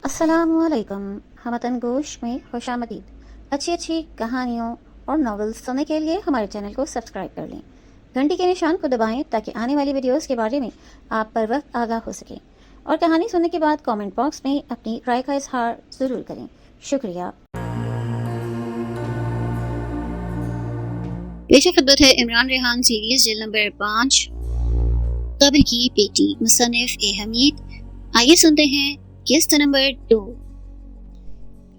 अस्सलामुअलैकुम। हमतन गोश में खुशामदीद। अच्छी कहानियों और नॉवेल्स सुनने के लिए हमारे चैनल को सब्सक्राइब कर लें। घंटी के निशान को दबाएं ताकि आने वाली वीडियोस के बारे में आप पर वक्त आगाह हो सकें। और कहानी सुनने के बाद कमेंट बॉक्स में अपनी राय का इजहार ज़रूर करें। शुक्रिया। पेश खिदमत है इमरान रेहान सीरीज जिल्द नंबर 5 कब्र की बेटी मुसन्निफ ए हमीद। आइए सुनते हैं किस्त नंबर 2।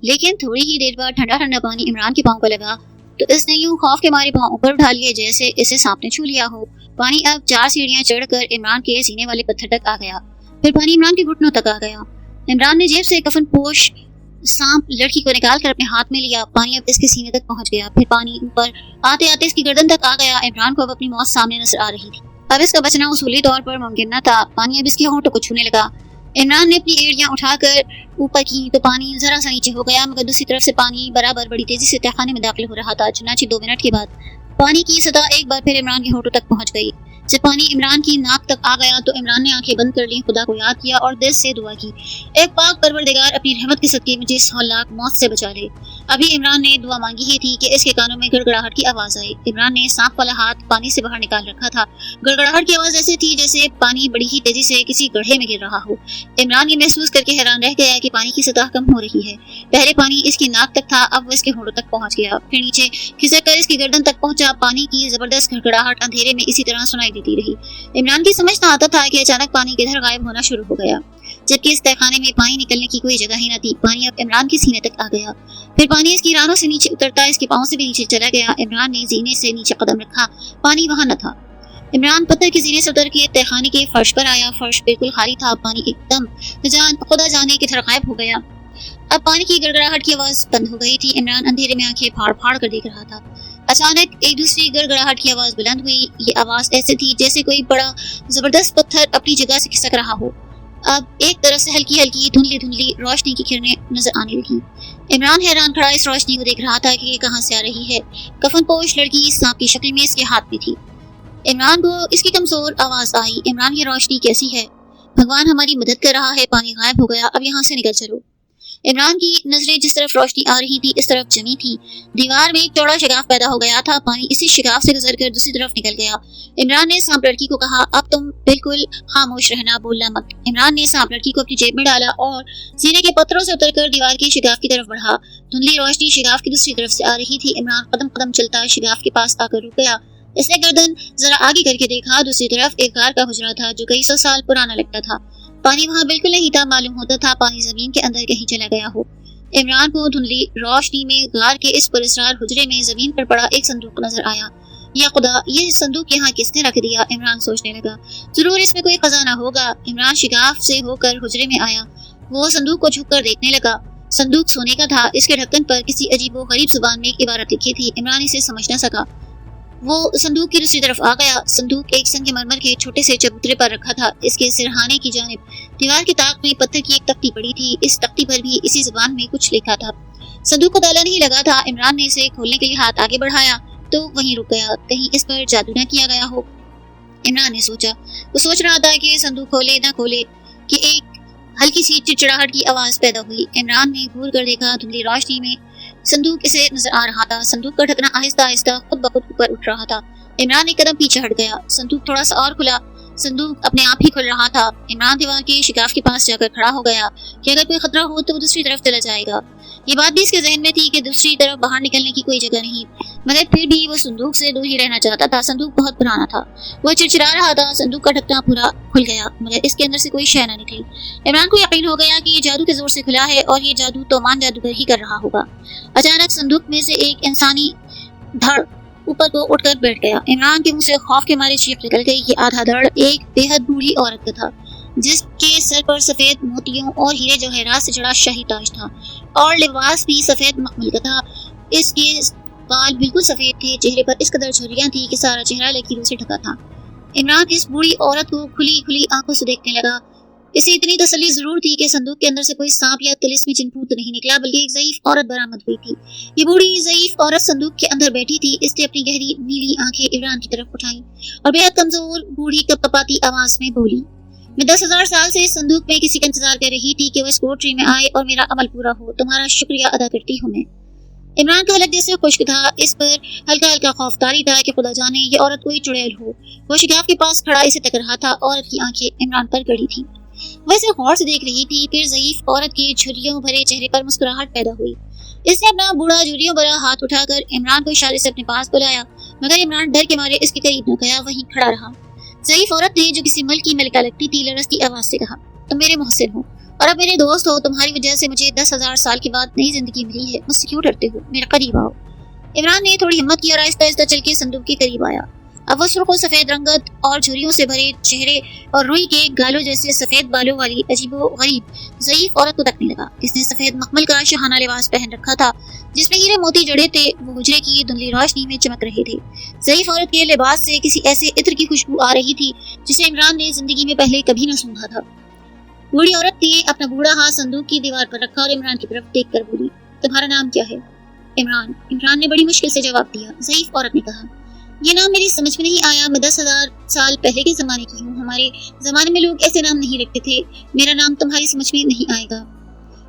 लेकिन थोड़ी ही देर बाद ठंडा ठंडा पानी इमरान के पांव को लगा तो इसने यूं खौफ के मारे पांव ऊपर उठा लिए जैसे इसे सांप ने छू लिया हो। पानी अब 4 सीढ़ियां चढ़कर इमरान के सीने वाले पत्थर तक आ गया। फिर पानी इमरान के घुटनों तक आ गया। इमरान ने जेब से कफन पोश सांप लड़की को निकाल कर अपने हाथ में लिया। पानी अब इसके सीने तक पहुंच गया। फिर पानी ऊपर आते आते इसकी गर्दन तक आ गया। इमरान को अब अपनी मौत सामने नजर आ रही थी। अब इसका बचना उसूली तौर पर मुमकिन न था। पानी अब इसके होंठों को छूने लगा। इमरान ने अपनी एड़ियां उठाकर ऊपर की तो पानी जरा सा नीचे हो गया, मगर दूसरी तरफ से पानी बराबर बड़ी तेजी से तहखाने में दाखिल हो रहा था। चुनांचे 2 मिनट के बाद पानी की सतह एक बार फिर इमरान के होंठों तक पहुंच गई। जब पानी इमरान की नाक तक आ गया तो इमरान ने आंखें बंद कर ली, खुदा को याद किया और दिल से दुआ की, एक पाक परवरदिगार अपनी रहमत के सदके मुझे इस हौलनाक मौत से बचा ले। अभी इमरान ने दुआ मांगी ही थी कि इसके कानों में गड़गड़ाहट की आवाज आई। इमरान ने सांप वाला हाथ पानी से बाहर निकाल रखा था। गड़गड़ाहट की आवाज ऐसी थी जैसे पानी बड़ी ही तेजी से किसी गड्ढे में गिर रहा हो। इमरान ये महसूस करके हैरान रह गया कि पानी की सतह कम हो रही है। पहले पानी इसकी नाक तक था, अब वो इसके होंठों तक पहुंच गया। फिर नीचे खिसक कर इसकी गर्दन तक पहुंचा। पानी की जबरदस्त गड़गड़ाहट अंधेरे में इसी तरह सुनाई देती रही। इमरान की समझ न आता था कि अचानक पानी किधर गायब होना शुरू हो गया, जबकि इस तहखाने में पानी निकलने की कोई जगह ही न थी। पानी अब इमरान के सीने तक आ गया। फिर पानी इसकी रानों से नीचे उतरता इसके पांव से भी नीचे चला गया। इमरान ने जीने से नीचे कदम रखा, पानी वहां न था। इमरान पत्थर के जीने से उतर के तहखाने के फर्श पर आया। फर्श बिल्कुल खाली था। पानी एकदम खुदा जाने किधर गायब हो गया। अब पानी की गड़गड़ाहट की आवाज बंद हो गई थी। इमरान अंधेरे में आंखें फाड़ फाड़ कर देख रहा था। अचानक एक दूसरी गड़गड़ाहट की आवाज बुलंद हुई। ये आवाज ऐसे थी जैसे कोई बड़ा जबरदस्त पत्थर अपनी जगह से खिसक रहा हो। अब एक तरफ से हल्की हल्की धुंधली धुंधली रोशनी की किरणें नजर आने लगी। इमरान हैरान खड़ा इस रोशनी को देख रहा था कि ये कहां से आ रही है। कफन पोश लड़की सांप की शक्ल में इसके हाथ में थी। इमरान को इसकी कमजोर आवाज आई, इमरान ये रोशनी कैसी है? भगवान हमारी मदद कर रहा है। पानी गायब हो गया, अब यहाँ से निकल चलो। इमरान की नजरें जिस तरफ रोशनी आ रही थी इस तरफ जमी थी। दीवार में एक चौड़ा शिगाफ पैदा हो गया था। पानी इसी शिगाफ से गुजरकर दूसरी तरफ निकल गया। इमरान ने सांप लड़की को कहा, अब तुम बिल्कुल खामोश रहना, बोलना मत। इमरान ने सांप लड़की को अपनी जेब में डाला और सीने के पत्थरों से उतरकर दीवार की शिगाफ की तरफ बढ़ा। धुंधली रोशनी शिगाफ की दूसरी तरफ से आ रही थी। इमरान कदम कदम चलता शिगाफ के पास आकर रुक गया। इसने गर्दन जरा आगे करके देखा। दूसरी तरफ एक गार का हुजरा था जो कई 100 साल पुराना लगता था। पानी वहाँ बिल्कुल नहीं था। मालूम होता था पानी जमीन के अंदर कहीं चला गया हो। इमरान को धुंधली रोशनी में गार के इस पुरस्कार हुजरे में जमीन पर पड़ा एक संदूक नजर आया। या खुदा, ये संदूक यहाँ किसने रख दिया? इमरान सोचने लगा, जरूर इसमें कोई खजाना होगा। इमरान शिगाफ से होकर हुजरे में आया। वो संदूक को झुककर देखने लगा। संदूक सोने का था। इसके ढक्कन पर किसी अजीबो गरीब जुबान में एक इबारत लिखी थी। इमरान इसे समझ न सका। वो संदूक की दूसरी तरफ आ गया। संदूक एक संगमरमर के छोटे से चबूतरे पर रखा था। इसके सिरहाने की जानिब दीवार के ताक में पत्थर की एक तख्ती पड़ी थी। इस तख्ती पर भी इसी जुबान में कुछ लिखा था। संदूक को ताला नहीं लगा था। इमरान ने इसे खोलने के लिए हाथ आगे बढ़ाया तो वहीं रुक गया। कहीं इस पर जादू न किया गया हो, इमरान ने सोचा। वो सोच रहा था कि संदूक खोले न खोले कि एक हल्की सी चिड़चिड़ाहट की आवाज पैदा हुई। इमरान ने घूर कर देखा। धुंधली रोशनी में संदूक इसे नजर आ रहा था। संदूक का ढकना आहिस्ता आहिस्ता खुद ब खुद ऊपर उठ रहा था। इमरान एक कदम पीछे हट गया। संदूक थोड़ा सा और खुला। संदूक अपने आप ही खुल रहा था। इमरान दीवार के शिगाफ के पास जाकर खड़ा हो गया कि अगर कोई खतरा हो तो वो दूसरी तरफ चला जाएगा। ये बात भी इसके जहन में थी कि दूसरी तरफ बाहर निकलने की कोई जगह नहीं, मगर फिर भी वो संदूक से दूर ही रहना चाहता था। संदूक बहुत पुराना था। वो चिड़चिड़ा रहा था। संदूक का ढक्कन पूरा खुल गया, मगर इसके अंदर से कोई शय न निकली। इमरान को यकीन हो गया कि ये जादू के जोर से खुला है और ये जादू तोमान जादूगर ही कर रहा होगा। अचानक संदूक में से एक इंसानी धड़ ऊपर को उठकर बैठ गया। इमरान के मुंह से खौफ के मारे चीख निकल गई। ये आधा धड़ एक बेहद बूढ़ी औरत का था, जिसके सर पर सफेद मोतियों और हीरे जवाहरात से जड़ा शाही ताज था और लिबास भी सफेद मखमल का था। इसके बाल बिल्कुल सफेद थे। चेहरे पर इस कदर झुर्रियां थी कि सारा चेहरा लकीरों से ढका था। इमरान इस बूढ़ी औरत को खुली खुली आंखों से देखने लगा। इसे इतनी तसल्ली जरूर थी कि संदूक के अंदर से कोई सांप या तिलिस्मी जिनपूत नहीं निकला, बल्कि एक ज़ईफ औरत बरामद हुई थी। ये बूढ़ी ज़ईफ औरत संदूक के अंदर बैठी थी। इसने अपनी गहरी नीली आंखें इमरान की तरफ उठाई और बेहद कमजोर बूढ़ी कपकपाती आवाज में बोली, मैं 10,000 साल से इस संदूक में किसी का इंतजार कर रही थी कि वो इस कोठरी में आए और मेरा अमल पूरा हो। तुम्हारा शुक्रिया अदा करती हूँ मैं। इमरान का हलक जैसे खुश्क था, इस पर हल्का हल्का खौफदारी था कि खुदा जाने ये औरत कोई चुड़ैल हो। वो शिगाफ के पास खड़ा इसे तक रहा था। औरत की आंखें इमरान पर गड़ी थी, वह इसे गौर से देख रही थी। फिर ज़ईफ औरत के झुर्रियों भरे चेहरे पर मुस्कुराहट पैदा हुई। इसने अपना बूढ़ा झुर्रियों भरा हाथ उठाकर इमरान को इशारे से अपने पास बुलाया, मगर इमरान डर के मारे इसके करीब न गया, वहीं खड़ा रहा। ज़ईफ औरत ने, जो किसी मुल्क की मलिका लगती थी, लरजती आवाज से कहा, तुम मेरे मोहसिन हो और अब मेरे दोस्त हो। तुम्हारी वजह से मुझे 10,000 साल के बाद नई जिंदगी मिली है। मुझसे क्यों डरते हो? मेरे करीब आओ। इमरान ने थोड़ी हिम्मत की और आहिस्ता आहिस्ता चल के संदूक के करीब आया। अब वो सुर्ख और सफेद रंगत और झुर्रियों से भरे चेहरे और रुई के गालों जैसे सफेद बालों वाली अजीबो गरीब ज़ईफ औरत को तकने लगा। इसने सफेद मखमल का शहाना लिबास पहन रखा था, जिसमें हीरे मोती जड़े थे। वो हुजरे की धुंधली रोशनी में चमक रहे थे। ज़ईफ औरत के लिबास से किसी ऐसे इत्र की खुशबू आ रही थी जिसे इमरान ने जिंदगी में पहले कभी न सूंघा था। बूढ़ी औरत ने अपना बूढ़ा हाथ संदूक की दीवार पर रखा और इमरान की तरफ देखकर बोली, तुम्हारा नाम क्या है? इमरान ने बड़ी मुश्किल से जवाब दिया। ज़ईफ औरत ने कहा, ये नाम मेरी समझ में नहीं आया। मैं 10,000 साल पहले के जमाने की हूँ। हमारे जमाने में लोग ऐसे नाम नहीं रखते थे। मेरा नाम तुम्हारी समझ में नहीं आएगा।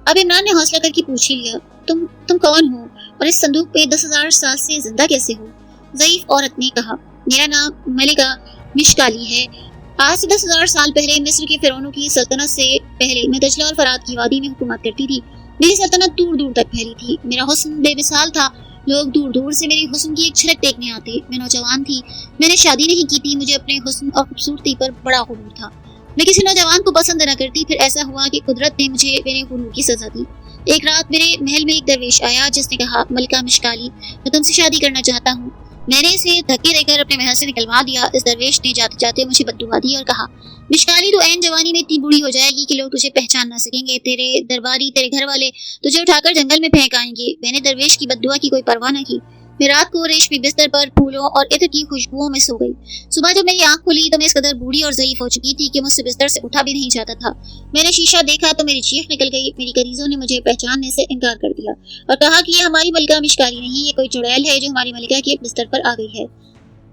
अब इमरान ने हौसला करके पूछ ही लिया, तुम कौन हो और इस संदूक पे 10,000 साल से जिंदा कैसे हो? ज़ईफ औरत ने कहा, मेरा नाम मलिका मिशकाली है। आज से 10,000 साल पहले मिस्र के फिरौनों की सल्तनत से पहले मैं दजला और फरात की वादी में हुकूमत करती थी। मेरी सल्तनत दूर दूर तक फैली थी। मेरा हुस्न बेमिसाल था। लोग दूर दूर से मेरी हुस्न की एक झलक देखने आते। मैं नौजवान थी, मैंने शादी नहीं की थी। मुझे अपने हुस्न और खूबसूरती पर बड़ा गुरूर था। मैं किसी नौजवान को पसंद न करती। फिर ऐसा हुआ कि कुदरत ने मुझे मेरे गुरूर की सजा दी। एक रात मेरे महल में एक दरवेश आया जिसने कहा, मलिका मिशकाली, मैं तुमसे शादी करना चाहता हूँ। मैंने इसे धक्के देकर अपने महल से निकलवा दिया। इस दरवेश ने जाते जाते मुझे बद्दुआ दी और कहा, मिशकाली, तो ऐन जवानी में इतनी बूढ़ी हो जाएगी कि लोग तुझे पहचान ना सकेंगे। तेरे दरबारी, तेरे घर वाले तुझे उठाकर जंगल में फेंक आएंगे। मैंने दरवेश की बद्दुआ की कोई परवाह न की। मैं रात को रेशमी बिस्तर पर फूलों और इत्र की खुशबुओं में सो गई। सुबह जब मेरी आंख खुली तो मैं इस कदर बूढ़ी और ज़ईफ हो चुकी थी कि मुझसे बिस्तर से उठा भी नहीं जाता था। मैंने शीशा देखा तो मेरी चीख निकल गई। मेरी करीजों ने मुझे पहचानने से इनकार कर दिया और कहा कि ये हमारी मलिका मिशकाली नहीं, ये कोई चुड़ैल है जो हमारी मलिका के बिस्तर पर आ गई है।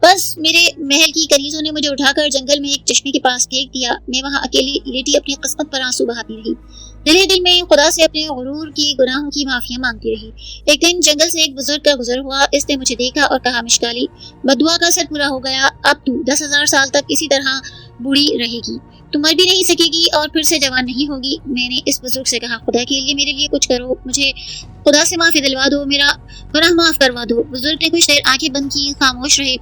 बस मेरे महल की कनीजों ने मुझे उठाकर जंगल में एक चश्मे के पास फेंक दिया। मैं वहां अकेली लेटी अपनी किस्मत पर आंसू बहाती रही। दिल ही दिल में खुदा से अपने गुरूर की गुनाहों की माफिया मांगती रही। एक दिन जंगल से एक बुजुर्ग का गुजर हुआ। इसने मुझे देखा और कहा, मिशकाली, बद्दुआ का असर पूरा हो गया। अब तू 10,000 साल तक इसी तरह बूढ़ी रहेगी। तू मर भी नहीं सकेगी और फिर से जवान नहीं होगी। मैंने इस बुजुर्ग से कहा, खुदा के लिए मेरे लिए कुछ करो, मुझे खुदा से माफी दिलवा दो, मेरा गुनाह माफ करवा दो। बुजुर्ग ने कुछ देर आंखें बंद की, खामोश रहे,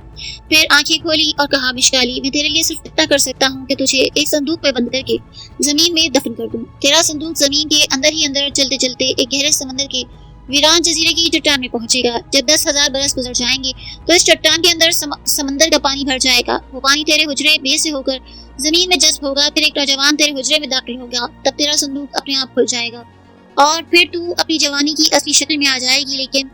फिर आंखें खोली और कहा, मिशकाली, मैं तेरे लिए सिर्फ इतना कर सकता हूँ कि तुझे एक संदूक में बंद करके जमीन में दफन कर दूं। तेरा संदूक जमीन के अंदर ही अंदर चलते चलते एक गहरे समंदर के वीरान जजीरे की चट्टान में पहुंचेगा। जब 10,000 बरस गुजर जाएंगे तो इस चट्टान के अंदर समंदर का पानी भर जाएगा। वो पानी तेरे हुजरे में से होकर जमीन में जज्ब होगा। फिर एक नौजवान तेरे हुजरे में दाखिल होगा। तब तेरा संदूक अपने आप खुल जाएगा और फिर तू अपनी जवानी की असली शक्ल में आ जाएगी। लेकिन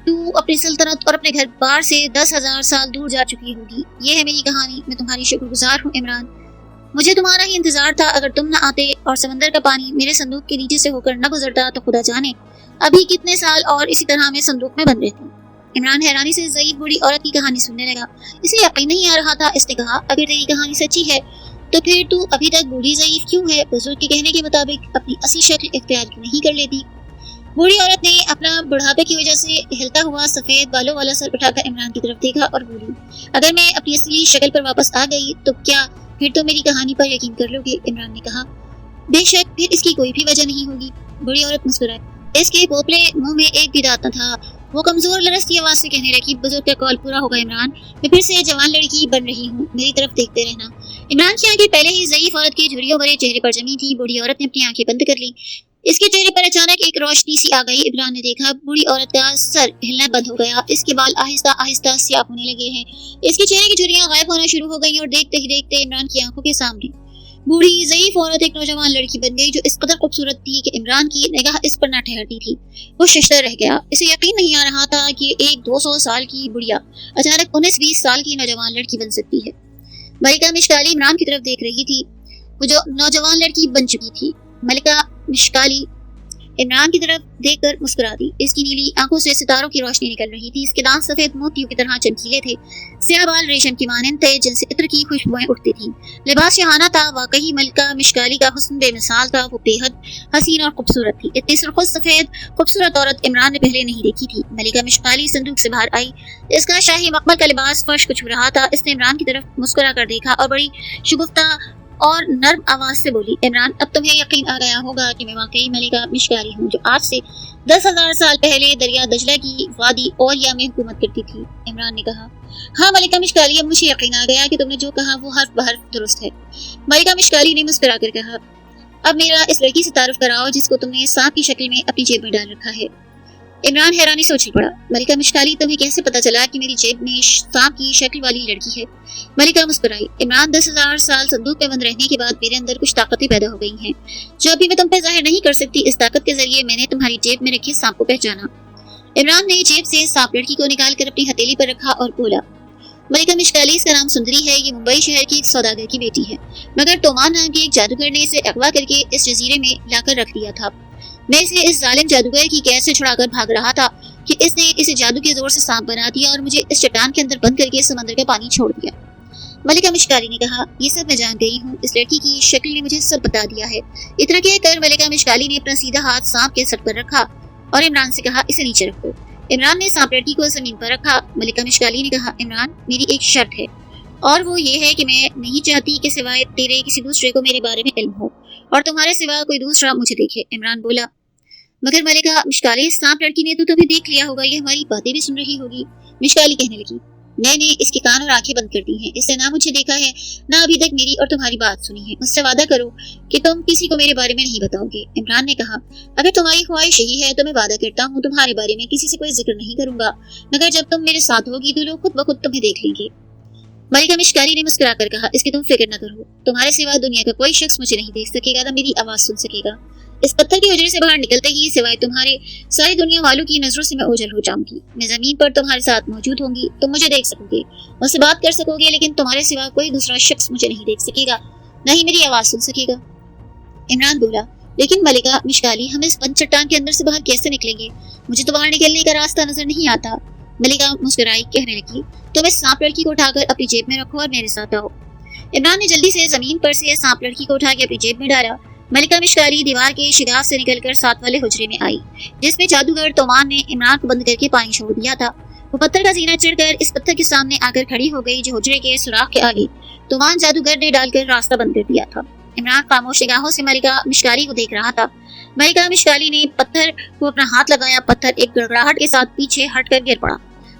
तू अपनी सल्तनत और अपने घर बार से 10,000 साल दूर जा चुकी होगी। ये है मेरी कहानी। मैं तुम्हारी शुक्रगुजार हूँ इमरान। मुझे तुम्हारा ही इंतजार था। अगर तुम न आते और समंदर का पानी मेरे संदूक के नीचे से होकर न गुजरता तो खुदा जाने अभी कितने साल और इसी तरह मैं संदूक में बंद रहती। इमरान हैरानी से ज़ईफ बूढ़ी औरत की कहानी सुनने लगा। इसे यकीन नहीं आ रहा था। इसने कहा, अगर तेरी कहानी सच्ची है तो फिर तू अभी तक बूढ़ी ज़ईफ क्यों है? बुजुर्ग के कहने के मुताबिक अपनी असली शक्ल इख्तियार क्यों नहीं कर लेती? बूढ़ी औरत ने अपना बुढ़ापे की वजह से हिलता हुआ सफेद बालों वाला सर उठाकर इमरान की तरफ देखा और बोली, अगर मैं अपनी असली शक्ल पर वापस आ गई तो क्या फिर तो मेरी कहानी पर यकीन कर लोगे? इमरान ने कहा, बेशक, फिर इसकी कोई भी वजह नहीं होगी। बूढ़ी औरत मुस्कुराई। इसके पोपले मुंह में एक भी दांत न था। वो कमजोर लरजती आवाज से कहने लगी, बुजुर्ग का कॉल पूरा होगा इमरान, मैं फिर से जवान लड़की बन रही हूँ, मेरी तरफ देखते रहना। इमरान की आंखें पहले ही ज़ईफ औरत के झुर्रियों भरे चेहरे पर जमी थी। बूढ़ी औरत ने अपनी आंखें बंद कर ली। इसके चेहरे पर अचानक एक रोशनी सी आ गई। इमरान ने देखा बूढ़ी औरत का सर हिलना बंद हो गया। इसके बाल आहिस्ता आहिस्ता स्याह होने लगे हैं। इसके चेहरे की झुर्रियां गायब होना शुरू हो गई और देखते ही देखते इमरान की आंखों के सामने बूढ़ी ज़ईफ औरत एक नौजवान लड़की बन गई जो इस कदर खूबसूरत थी कि इमरान की निगाह इस पर न ठहरती थी। वो शशदर रह गया। इसे यकीन नहीं आ रहा था कि एक 200 साल की बुढ़िया अचानक 19-20 साल की नौजवान लड़की बन सकती है। मलिका मिशकाली इमरान की तरफ देख रही थी। वो जो नौजवान लड़की बन चुकी थी। मलिका मिशकाली इमरान की तरफ देखकर मुस्कुरा दी। इसकी नीली आंखों से सितारों की रोशनी निकल रही थी। इसके दांत सफेद मोतियों की तरह चमकीले थे। स्याह बाल रेशम की मानंद थे जिनसे इत्र की खुशबुएं उठती थीं। लिबास शहाना था। वाकई मलिका मिश्काली का हुस्न बेमिसाल था। वो बेहद हसीन और खूबसूरत थी। इतनी सुर्ख सफेद खूबसूरत औरत इमरान ने पहले नहीं देखी थी। मलिका मिश्काली संदूक से बाहर आई। इसका शाही मखमल का लिबास फर्श को छू रहा था। इसने इमरान की तरफ मुस्कुरा कर देखा और बड़ी शुगुफ्ता और नर्म आवाज से बोली, इमरान, अब तुम्हें यकीन आ गया होगा कि मैं वाकई मलिका मिश्काली हूँ, जो आज से 10,000 साल पहले दरिया दजला की वादी औलिया में हुकूमत करती थी। इमरान ने कहा, हाँ मलिका मिश्काली, अब मुझे यकीन आ गया कि तुमने जो कहा वो हर्फ बहर्फ दुरुस्त है। मलिका मिश्काली ने मुस्कुरा कर कहा, अब मेरा इस लड़की से तारुफ कराओ जिसको तुमने सांप की शक्ल में अपनी जेब में डाल रखा है। इमरान हैरानी से उछल पड़ा। मलिका मिश्काली, तुम्हें कैसे पता चला कि मेरी जेब में सांप की शक्ल वाली लड़की है? मलिका मुस्कुराई। इमरान, 10,000 साल संदूक में बंद रहने के बाद मेरे अंदर कुछ ताकतें पैदा हो गई हैं जो अभी मैं तुम पे जाहिर नहीं कर सकती। इस ताकत के जरिए मैंने तुम्हारी जेब में रखे सांप को पहचाना। इमरान ने जेब से सांप लड़की को निकाल कर अपनी हथेली पर रखा और बोला, मलिका मिश्काली, इसका नाम सुंदरी है। ये मुंबई शहर की एक सौदागर की बेटी है, मगर तोमान नाम के एक जादूगर ने इसे अगवा करके इस जजीरे में लाकर रख दिया था। मैं इसे इस जालिम जादूगर की कैद से छुड़ाकर भाग रहा था कि इसने इसे जादू के जोर से सांप बना दिया और मुझे इस चट्टान के अंदर बंद करके समंदर का पानी छोड़ दिया। मलिका मिश्काली ने कहा, ये सब मैं जान गई हूँ। इस लड़की की शक्ल ने मुझे सब बता दिया है। इतना कहकर मलिका मिश्काली ने अपना सीधा हाथ सांप के सर पर रखा और इमरान से कहा, इसे नीचे रखो। इमरान ने सांप लड़की को जमीन पर रखा। मलिका मिश्काली ने कहा, इमरान, मेरी एक शर्त है और वो ये है कि मैं नहीं चाहती कि सिवाय तेरे किसी दूसरे को मेरे बारे में इल्म हो और तुम्हारे सिवा कोई दूसरा मुझे देखे। इमरान बोला, मगर मलिका मिश्काली, सांप लड़की ने तो तुम्हें देख लिया होगा, ये हमारी बातें भी सुन रही होगी। मिश्काली कहने लगी, मैंने इसके कान और आंखें बंद कर दी हैं। इसने ना मुझे देखा है, ना अभी तक मेरी और तुम्हारी बात सुनी है। मुझसे वादा करो कि तुम किसी को मेरे बारे में नहीं बताओगे। इमरान ने कहा, अगर तुम्हारी ख्वाहिश यही है तो मैं वादा करता हूँ तुम्हारे बारे में किसी से कोई जिक्र नहीं करूंगा, मगर जब तुम मेरे साथ होगी तो लोग खुद ब खुद तुम्हें देख लेंगे। मलिका मिश्काली ने मुस्कुरा कर कहा, इसकी तुम फिक्र न करो। तुम्हारे सिवा दुनिया का कोई शख्स मुझे नहीं देख सकेगा, न मेरी आवाज सुन सकेगा। इस पत्थर के हुजरे से बाहर निकलते ही सिवाय तुम्हारे सारी दुनिया वालों की नजरों से मैं ओझल हो जाऊंगी। मैं जमीन पर तुम्हारे साथ मौजूद होंगी। तुम मुझे देख सकोगे, मुझसे बात कर सकोगे, लेकिन तुम्हारे सिवा कोई दूसरा शख्स मुझे नहीं देख सकेगा, न ही मेरी आवाज सुन सकेगा। इमरान बोला, लेकिन मलिका मिश्काली, हम इस बंद चट्टान के अंदर से बाहर कैसे निकलेंगे? मुझे तो बाहर निकलने का रास्ता नजर नहीं आता। मलिका मुस्कुराई, कहने लगी, तुम इस सांप लड़की को उठाकर अपनी जेब में रखो और मेरे साथ आओ। इमरान ने जल्दी से जमीन पर से सांप लड़की को उठा के अपनी जेब में डाला। मलिका मिश्काली दीवार के शिगाफ से निकलकर साथ वाले हुजरे में आई, जिसमें जादूगर तोमान ने इमरान को बंद करके पानी छोड़ दिया था। वो पत्थर का जीना चढ़कर इस पत्थर के सामने आकर खड़ी हो गई जो हुजरे के सुराख के आगे तोमान जादूगर ने डालकर रास्ता बंद कर दिया था। इमरान खामोश निगाहों से मलिका मिश्काली को देख रहा था। मलिका मिश्काली ने पत्थर को अपना हाथ लगाया। पत्थर एक गड़गड़ाहट के साथ पीछे हटकर गिर पड़ा।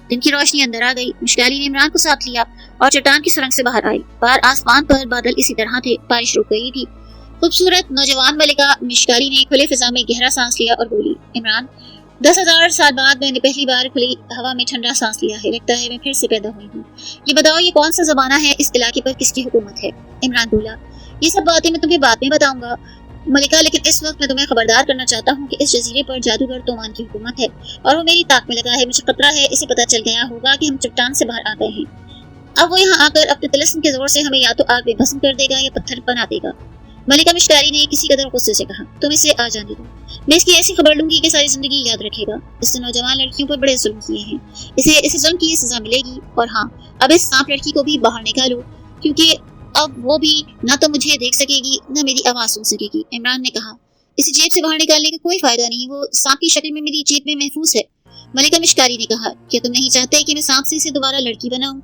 दिन की रोशनी अंदर आ गई। मिश्काली ने इमरान को साथ लिया और चट्टान की सुरंग से बाहर आई। बाहर आसमान पर बादल इसी तरह थे। बारिश रुक गई थी। खूबसूरत नौजवान मलिका मिश्काली ने खुले फिजा में गहरा सांस लिया और बोली, इमरान, 10,000 साल बाद मैंने पहली बार खुली हवा में ठंडा सांस लिया है। लगता है मैं फिर से पैदा हुई हूँ। ये बताओ, ये कौन सा जमाना है? इस इलाके पर किसकी हुकूमत है? इमरान बोला, ये सब बातें मैं तुम्हें बाद में बताऊंगा मलिका, लेकिन इस वक्त मैं तुम्हें खबरदार करना चाहता हूँ कि इस जजीरे पर जादूगर तोमान की हुकूमत है और वो मेरी ताक में लगा है। मुझे खतरा है इसे पता चल गया होगा कि हम चट्टान से बाहर आ गए हैं। अब वो यहाँ आकर अपने तिलिस्म के जोर से हमें या तो आग में भस्म कर देगा या पत्थर बना देगा। मलिका मिश्काली ने किसी कदर गुस्से से कहा, तुम इसे आ जाने दो। मैं इसकी ऐसी खबर लूंगी कि सारी जिंदगी याद रखेगा। इसने नौजवान लड़कियों पर बड़े जुल्म किए हैं। इसे जुल्म की सजा मिलेगी। और हाँ, अब इस सांप लड़की को भी बाहर निकालो, क्योंकि अब वो भी ना तो मुझे देख सकेगी ना मेरी आवाज सुन सकेगी। इमरान ने कहा, इसे जेब से बाहर निकालने का कोई फायदा नहीं, वो सांप की शक्ल में मेरी जेब में महफूज है। मलिका मिश्काली ने कहा, क्या तुम नहीं चाहते कि मैं सांप से इसे दोबारा लड़की बनाऊं?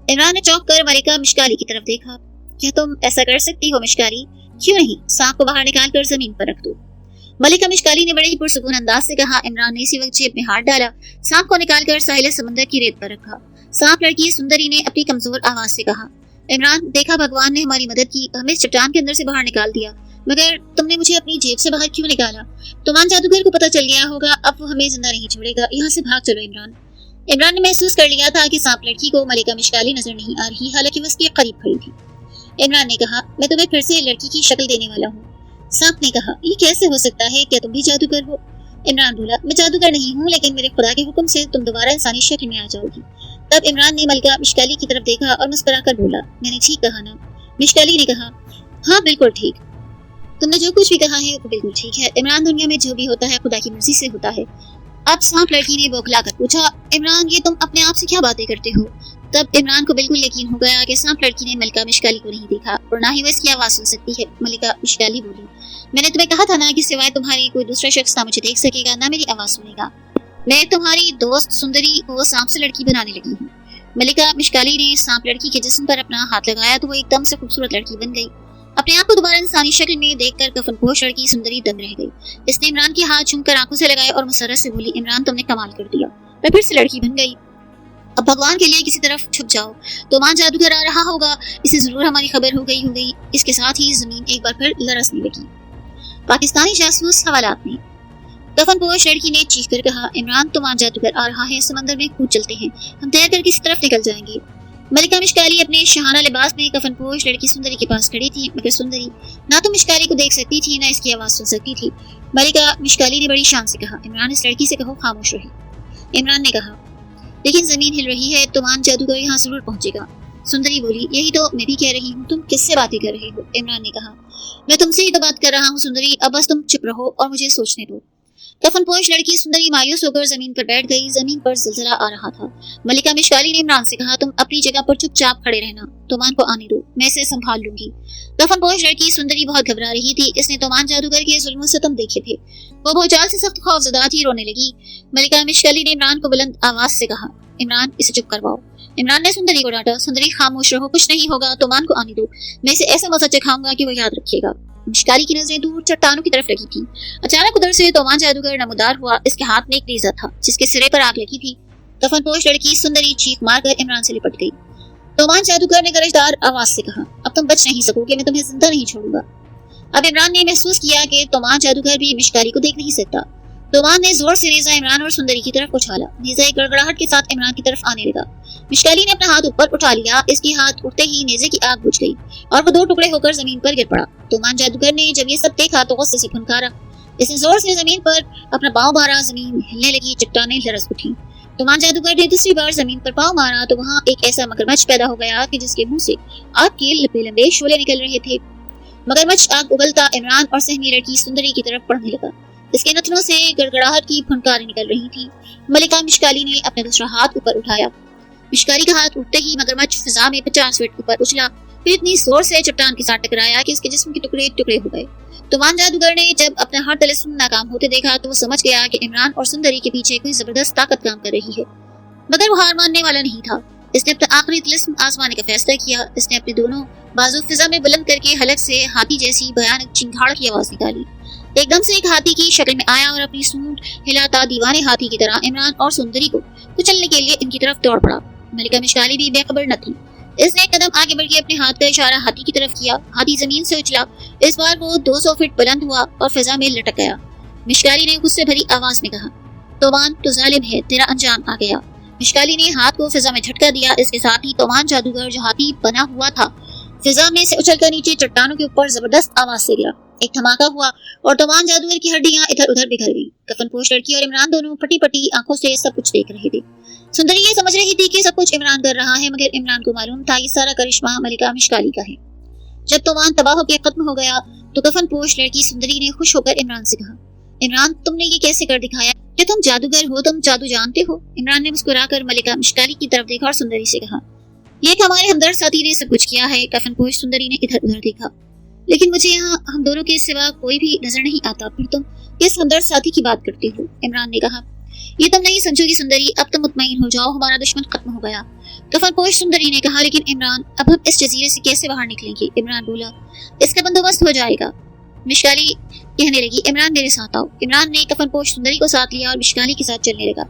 इमरान ने चौंक कर मलिका मिश्काली की तरफ देखा। क्या तुम ऐसा कर सकती हो मिश्काली? क्यों नहीं, सांप को बाहर निकाल कर जमीन पर रख दो। मलिका मिश्काली ने बड़े ही पुरसुकून अंदाज से कहा। इमरान ने इसी वक्त जेब में हाथ डाला, सांप को निकालकर साहिल समंदर की रेत पर रखा। सांप लड़की सुंदरी ने अपनी कमजोर आवाज से कहा, इमरान, देखा भगवान ने हमारी मदद की, हमें इस चट्टान के अंदर से बाहर निकाल दिया, मगर तुमने मुझे अपनी जेब से बाहर क्यों निकाला? तोमान जादूगर को पता चल गया होगा, अब वो हमें जिंदा नहीं छोड़ेगा। यहाँ से भाग चलो इमरान। इमरान ने महसूस कर लिया था कि सांप लड़की को मलिका मिश्काली नजर नहीं आ रही, हालांकि वो उसके करीब खड़ी थी। इमरान ने कहा, मैं तुम्हें फिर से लड़की की शक्ल देने वाला हूँ। सांप ने कहा, ये कैसे हो सकता है? क्या तुम भी जादूगर हो? इमरान बोला, मैं जादूगर नहीं हूँ, लेकिन मेरे खुदा के हुक्म से तुम दोबारा इंसानी शक्ल में आ जाओगी। तब इमरान ने मलिका मिश्काली की तरफ देखा और मुस्कुराकर बोला, मैंने ठीक कहा ना? मिश्काली ने कहा, हाँ बिल्कुल ठीक। तुमने जो कुछ भी कहा है वो बिल्कुल ठीक है। इमरान, दुनिया में जो भी होता है खुदा की मर्जी से होता है। अब सांप लड़की ने बौखला कर पूछा, इमरान ये तुम अपने आप से क्या बातें करते हो? तब इमरान को बिल्कुल यकीन हो गया कि सांप लड़की ने मलिका मिश्काली को नहीं देखा और ना ही वो इसकी आवाज सुन सकती है। मलिका मिश्काली बोली, मैंने तुम्हें कहा था ना कि सिवाय तुम्हारी कोई दूसरा शख्स ना मुझे देख सकेगा ना मेरी आवाज सुनेगा। मैं तुम्हारी दोस्त सुंदरी को सांप से लड़की बनाने लगी हूँ। मलिका मिश्काली ने सांप लड़की के जिस्म पर अपना हाथ लगाया तो वो एकदम से खूबसूरत लड़की बन गई। अपने आप को दोबारा इंसानी शक्ल में देखकर कफनपोश लड़की सुंदरी दंग रह गई। इसने इमरान के हाथ चूमकर आंखों से लगाए और मुसर्रत से बोली, इमरान तुमने कमाल कर दिया, मैं फिर से लड़की बन गई। अब भगवान के लिए किसी तरफ छुप जाओ, तो मां जादूगर आ रहा होगा, इसे जरूर हमारी खबर हो गई। इसके साथ ही जमीन एक बार फिर लरसने लगी। पाकिस्तानी जासूस हवालात में कफनपोश लड़की ने चीख कर कहा, इमरान तो मां जादूगर आ रहा है, समंदर में कूद चलते हैं, हम तैर कर किसी तरफ निकल जाएंगे। मलिका मिश्काली अपने शहाना लिबास में कफनपोश लड़की सुंदरी के पास खड़ी थी, मगर सुंदरी ना तो मिश्काली को देख सकती थी ना इसकी आवाज सुन सकती थी। मलिका मिश्काली ने बड़ी शान से कहा, इमरान इस लड़की से कहो खामोश रहे। इमरान ने कहा, लेकिन जमीन हिल रही है तो मान जादूगर यहाँ जरूर पहुंचेगा। सुंदरी बोली, यही तो मैं भी कह रही हूँ, तुम किससे बातें कर रही हो? इमरान ने कहा, मैं तुमसे ही तो बात कर रहा हूँ सुंदरी, अब बस तुम चुप रहो और मुझे सोचने दो। कफनपोश लड़की सुंदरी मायूस होकर जमीन पर बैठ गई। जमीन पर जिलजिला आ रहा था। मलिका मिश्काली ने इमरान से कहा, तुम अपनी जगह पर चुपचाप खड़े रहना, तोमान को आने दो, मैं इसे संभाल लूंगी। कफनपोश लड़की सुंदरी बहुत घबरा रही थी। इसने तोमान जादूगर के जुल्म सितम देखे थे। वो भूचाल से सख्त खौफजदा थी, रोने लगी। मलिका मिश्काली ने इमरान को बुलंद आवाज से कहा, इमरान इसे चुप करवाओ। इमरान ने सुंदरी को डांटा, सुंदरी खामोश रहो, कुछ नहीं होगा, तोमान को आने दो, मैं इसे ऐसा मजा चखाऊंगा कि वो याद रखेगा। मिश्काली की नजरें दूर चट्टानों की तरफ लगी थी। अचानक उधर से तोमान जादूगर नमदार हुआ। इसके हाथ में एक नेज़ा था जिसके सिरे पर आग लगी थी। कफनपोश लड़की सुंदरी चीख मारकर इमरान से लिपट गई। तोमान जादूगर ने गरजदार आवाज से कहा, अब तुम बच नहीं सकोगे, मैं तुम्हें जिंदा नहीं छोड़ूंगा। अब इमरान ने महसूस किया कि तोमान जादूगर भी मिश्काली को देख नहीं सकता। तोमान ने जोर से नेज़ा इमरान और सुंदरी की तरफ उछाला। नेज़ा एक गड़गड़ाहट के साथ इमरान की तरफ आने लगा। मिश्काली ने अपना हाथ ऊपर उठा लिया। इसकी हाथ उठते ही नेज़े की आग बुझ गई और वो दो टुकड़े होकर जमीन पर गिर पड़ा। तोमान जादूगर ने जब ये सब देखा तो गुस्से से फुनकारा। इसने जोर से जमीन पर अपना पांव मारा। जमीन हिलने लगी, चट्टानें लरस उठी। तोमान जादूगर ने दूसरी बार जमीन पर पांव मारा तो वहाँ एक ऐसा मगरमच्छ पैदा हो गया कि जिसके मुंह से आग के लंबे लंबे शोले निकल रहे थे। मगरमच्छ आग उगलता इमरान और सहमी लड़की सुंदरी की तरफ बढ़ने लगा। इसके नथनों से गड़गड़ाहट की फुनकारें निकल रही थी। मलिका मिश्काली ने अपना दूसरा हाथ ऊपर उठाया। मिश्काली का हाथ उठते ही मगरमच्छ फिजा में 50 फीट ऊपर उछला, फिर इतनी जोर से चट्टान के साथ टकराया कि उसके जिस्म के टुकड़े टुकड़े हो गए। तोमान जादूगर ने जब अपना हर तिलिस्म नाकाम होते देखा तो वो समझ गया कि इमरान और सुंदरी के पीछे कोई जबरदस्त ताकत काम कर रही है, मगर वो हार मानने वाला नहीं था। इसने अपना आखिरी तिलिस्म आजमाने का फैसला किया। इसने अपने दोनों बाजू फिजा में बुलंद करके हलक से हाथी जैसी भयानक चिंगाड़ की आवाज निकाली। एकदम से एक हाथी की शक्ल में आया और अपनी सूंड हिलाता दीवाने हाथी की तरह इमरान और सुंदरी को कुचलने के लिए इनकी तरफ दौड़ पड़ा। मलिका मिश्काली भी बेखबर न थी। इसने एक कदम आगे बढ़ के अपने हाथ का इशारा हाथी की तरफ किया। हाथी जमीन से उछला। इस बार वो 200 फीट बुलंद हुआ और फिजा में लटक गया। मिश्काली ने गुस्से भरी आवाज में कहा, तोमान तू जालिम है, तेरा अंजाम आ गया। मिश्काली ने हाथ को फिजा में झटका दिया। इसके साथ ही तोमान जादूगर जो हाथी बना हुआ था फिजा में से उछलकर नीचे चट्टानों के ऊपर जबरदस्त आवाज से गिरा। एक धमाका हुआ और तोमान जादूगर की हड्डियां इधर उधर बिखर गईं। कफनपोश लड़की और इमरान दोनों फटी फटी आंखों से सब कुछ देख रहे थे। सुंदरी ये समझ रही थी कि सब कुछ इमरान कर रहा है, मगर इमरान को मालूम था ये सारा करिश्मा मलिका मिश्काली का है। जब तोमान तबाह होकर खत्म हो गया तो कफनपोश लड़की सुंदरी ने खुश होकर इमरान से कहा, इमरान तुमने ये कैसे कर दिखाया? क्या तुम जादूगर हो? तुम जादू जानते हो? इमरान ने मुस्कुराकर मलिका मिश्काली की तरफ देखा और सुंदरी से कहा, ये एक हमारे हमदर्द साथी ने सब कुछ किया है। कफनपोश सुंदरी ने इधर उधर देखा, लेकिन मुझे यहाँ हम दोनों के सिवा कोई भी नजर नहीं आता। फिर तुम किस हमदर्द साथी की बात करती हो? इमरान ने कहा, ये तुम नहीं समझोगी सुंदरी, अब तुम मुतमईन हो जाओ, हमारा दुश्मन खत्म हो गया। कफनपोश सुंदरी ने कहा, लेकिन इमरान अब हम इस जजीरे से कैसे बाहर निकलेंगे? इमरान बोला, इसका बंदोबस्त हो जाएगा। मिश्काली कहने लगी, इमरान मेरे साथ आओ। इमरान ने कफनपोश सुंदरी को साथ लिया और मिश्काली के साथ चलने लगा।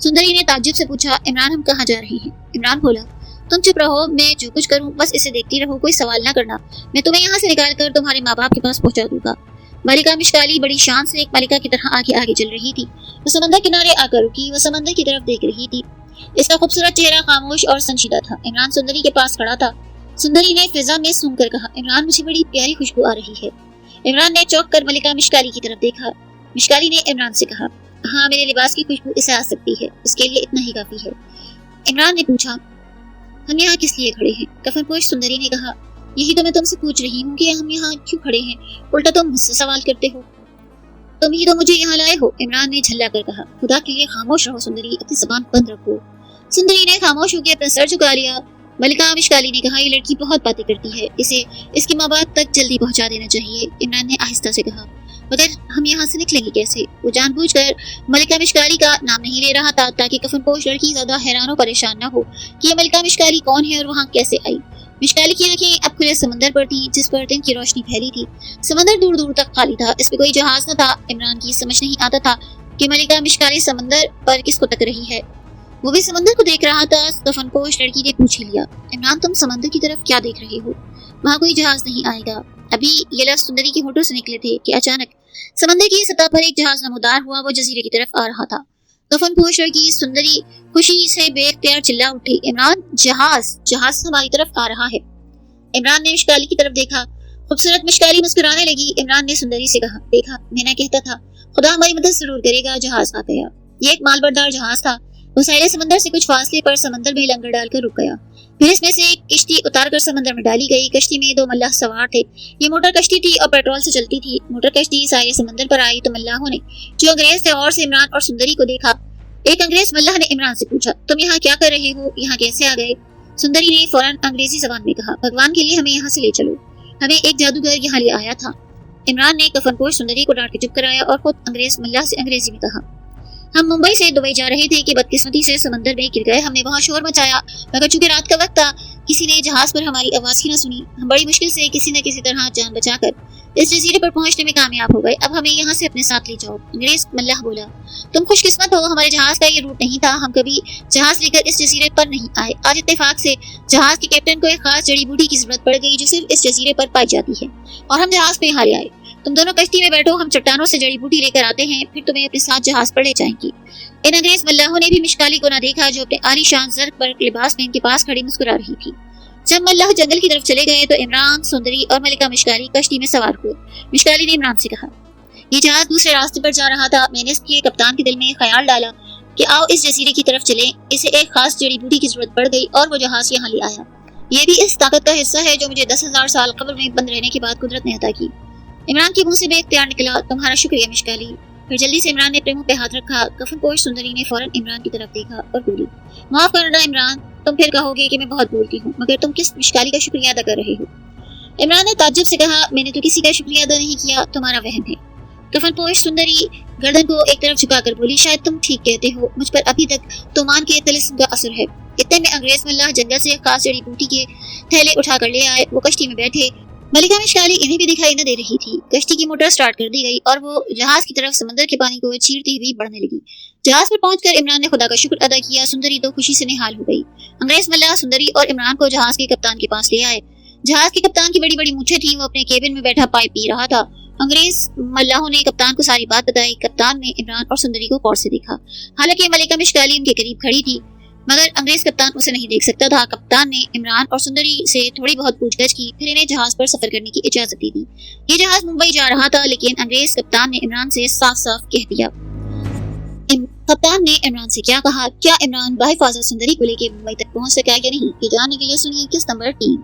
सुंदरी ने ताज्जुब से पूछा, इमरान हम कहाँ जा रहे हैं? इमरान बोला, तुम चुप रहो, मैं जो कुछ करूं बस इसे देखती रहो, कोई सवाल ना करना, मैं तुम्हें यहाँ से निकाल कर तुम्हारे माँ बाप के पास पहुंचा दूंगा। मलिका मिश्काली बड़ी शान से एक मलिका की तरह आगे आगे चल रही थी। वो समंदर किनारे आकर रुकी। वो समंदर की तरफ देख रही थी। इसका खूबसूरत चेहरा खामोश और संजीदा था। इमरान सुंदरी के पास खड़ा था। सुंदरी ने फिजा में सूंघ कर कहा, इमरान मुझे बड़ी प्यारी खुशबू आ रही है। इमरान ने चौंक कर मलिका मिश्काली की तरफ देखा। मिश्काली ने इमरान से कहा, हाँ मेरे लिबास की खुशबू इसे आ सकती है, इसके लिए इतना ही काफी है। इमरान ने पूछा, हम यहाँ किस लिए खड़े हैं? कफनपोश सुंदरी ने कहा, यही तो मैं तुमसे पूछ रही हूँ कि हम यहाँ क्यों खड़े हैं, उल्टा तुम मुझसे सवाल करते हो। तुम ही तो मुझे यहाँ लाए हो, इमरान ने झल्ला कर कहा। खुदा के लिए खामोश रहो सुंदरी, अपनी जुबान बंद रखो। सुंदरी ने खामोश होकर अपना सर झुका लिया। मलिका मिश्काली ने कहा, ये लड़की बहुत बातें करती है, इसे इसके माँ बाप तक जल्दी पहुँचा देना चाहिए। इमरान ने आहिस्ता से कहा, मगर हम यहाँ से निकलेंगे कैसे? वो जानबूझकर मलिका मिश्काली का नाम नहीं ले रहा था ताकि कफनपोश लड़की ज्यादा हैरान और परेशान न हो कि ये मलिका मिश्काली कौन है और वहाँ कैसे आई। मिश्काली की आंखें अब खुले समंदर पर थी जिस पर दिन की रोशनी फैली थी। समंदर दूर दूर तक खाली था, इस पे कोई जहाज न था। इमरान की समझ नहीं आता था कि मलिका मिश्काली समंदर पर किसको तक रही है। वो भी समंदर को देख रहा था। कफनपोश लड़की ने पूछ ही लिया, इमरान तुम समंदर की तरफ क्या देख रहे हो? वहाँ कोई जहाज नहीं आएगा। अभी ये लफ्ज़ सुंदरी के होठों से निकले थे कि अचानक समंदर की सतह पर एक जहाज नमूदार हुआ। वो जजीरे की तरफ आ रहा था। कफनपोश लड़की सुंदरी खुशी से बेख्तियार चिल्ला उठी, इमरान जहाज हमारी तरफ आ रहा है। इमरान ने मिश्काली की तरफ देखा। खूबसूरत मिश्काली मुस्कुराने लगी। इमरान ने सुंदरी से कहा, देखा मैंने कहता था, खुदा हमारी मदद जरूर करेगा। जहाज आ गया। ये एक मालबरदार जहाज था। वो साहिल समंदर से कुछ फासले पर समंदर में लंगर डालकर रुक गया। फिर इसमें से एक किश्ती उतारकर समंदर में डाली गई। कश्ती में 2 मल्लाह सवार थे। ये मोटर कश्ती थी और पेट्रोल से चलती थी। मोटर कश्ती साहिल समंदर पर आई तो मल्लाहों ने, जो अंग्रेज थे, और से इमरान और सुंदरी को देखा। एक अंग्रेज मल्लाह ने इमरान से पूछा, तुम यहाँ क्या कर रहे हो? यहाँ कैसे आ गए? सुंदरी ने फौरन अंग्रेजी जबान में कहा, भगवान के लिए हमें यहाँ से ले चलो, हमें एक जादूगर यहाँ ले आया था। इमरान ने कफनपोश सुंदरी को डांट के चुप कराया और खुद अंग्रेज मल्लाह से अंग्रेजी में कहा, हम मुंबई से दुबई जा रहे थे कि बदकिस्मती से समंदर में गिर गए। हमने वहाँ शोर मचाया, मगर चूंकि रात का वक्त था किसी ने जहाज पर हमारी आवाज ही न सुनी। हम बड़ी मुश्किल से किसी न किसी तरह जान बचाकर इस जजीरे पर पहुंचने में कामयाब हो गए। अब हमें यहाँ से अपने साथ ले जाओ। अंग्रेज मल्लाह बोला, तुम खुशकिस्मत हो, हमारे जहाज का ये रूट नहीं था। हम कभी जहाज लेकर इस जजीरे पर नहीं आए। आज इत्तेफाक से जहाज के कैप्टन को एक खास जड़ी बूटी की जरूरत पड़ गई जो सिर्फ इस जजीरे पर पाई जाती है, और हम जहाज पे यहाँ ले आए। तुम दोनों कश्ती में बैठो, हम चट्टानों से जड़ी बूटी लेकर आते हैं, फिर तुम्हें अपने साथ जहाज पर ले जाएंगी। इन अंग्रेज मल्लाहों ने भी मिश्काली को न देखा जो अपने आलीशान जर्क पर लिबास में इनके पास खड़ी मुस्कुरा रही थी। जब मल्लाह जंगल की तरफ चले गए तो इमरान, सुंदरी और मलिका मिश्काली कश्ती में सवार हुए। मिश्काली ने इमरान से कहा, ये जहाज दूसरे रास्ते पर जा रहा था। मैंने इसके कप्तान के दिल में ख्याल डाला कि आओ इस जजीरे की तरफ चलें। इसे एक खास जड़ी बूटी की जरूरत पड़ गई और वो जहाज यहाँ ले आया। ये भी इस ताकत का हिस्सा है जो मुझे 10,000 साल कब्र में बंद रहने के बाद कुदरत ने अता की। इमरान के मुंह से बेख्तियार निकला, तुम्हारा शुक्रिया मिश्काली। फिर जल्दी से इमरान ने अपने मुंह पे हाथ रखा। कफनपोश सुंदरी ने फौरन इमरान की तरफ देखा और बोली, माफ करना इमरान, तुम फिर कहोगे कि मैं बहुत बोलती हूँ, मगर तुम किस मिश्काली का शुक्रिया अदा कर रहे हो? इमरान ने ताज्जुब से कहा, मैंने तो किसी का शुक्रिया अदा नहीं किया, तुम्हारा वहम है। कफनपोश सुंदरी गर्दन को एक तरफ झुकाकर बोली, शायद तुम ठीक कहते हो, मुझ पर अभी तक तोमान के तिलिस्म का असर है। इतने में अंग्रेज मल्लाह जंगल से खास जड़ी बूटी के थैले उठाकर ले आए। वो कश्ती में बैठे। मलिका मिश्काली इन्हें भी दिखाई न दे रही थी। कश्ती की मोटर स्टार्ट कर दी गई और वो जहाज की तरफ समंदर के पानी को चीरती हुई बढ़ने लगी। जहाज पर पहुंचकर इमरान ने खुदा का शुक्र अदा किया। सुंदरी तो खुशी से निहाल हो गई। अंग्रेज मल्लाह सुंदरी और इमरान को जहाज के कप्तान के पास ले आए। जहाज के कप्तान की बड़ी बड़ी मूंछें थी। वो अपने केबिन में बैठा पानी पी रहा था। अंग्रेज मल्लाहों ने कप्तान को सारी बात बताई। कप्तान ने इमरान और सुंदरी को गौर से देखा। हालांकि मलिका मिश्काली उनके करीब खड़ी थी, मगर अंग्रेज कप्तान उसे नहीं देख सकता था। कप्तान ने इमरान और सुंदरी से थोड़ी बहुत पूछगछ की, फिर इन्हें जहाज पर सफर करने की इजाजत दे दी। ये जहाज मुंबई जा रहा था, लेकिन अंग्रेज कप्तान ने इमरान से साफ साफ कह दिया। कप्तान ने इमरान से क्या कहा? क्या इमरान बाहिफाजत सुंदरी को लेकर मुंबई तक पहुंच सका या नहीं? ये जानने के लिए सुनिए किस्त नंबर 3।